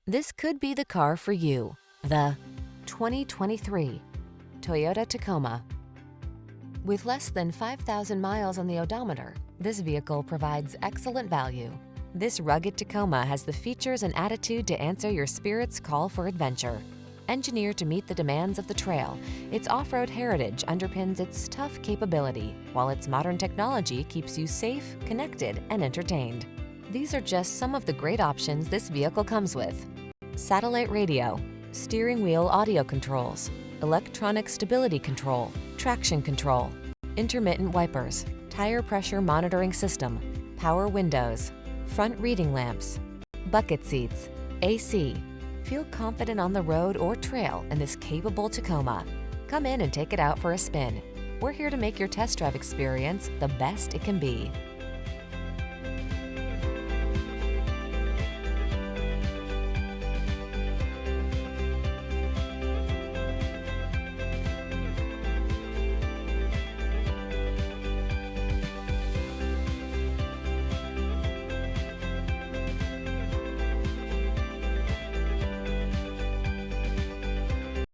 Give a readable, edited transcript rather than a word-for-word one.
This could be the car for you. The 2023 Toyota Tacoma. With less than 5,000 miles on the odometer, this vehicle provides excellent value. This rugged Tacoma has the features and attitude to answer your spirit's call for adventure. Engineered to meet the demands of the trail, its off-road heritage underpins its tough capability, while its modern technology keeps you safe, connected, and entertained. These are just some of the great options this vehicle comes with: satellite radio, steering wheel audio controls, electronic stability control, traction control, intermittent wipers, tire pressure monitoring system, power windows, front reading lamps, bucket seats, AC. Feel confident on the road or trail in this capable Tacoma. Come in and take it out for a spin. We're here to make your test drive experience the best it can be.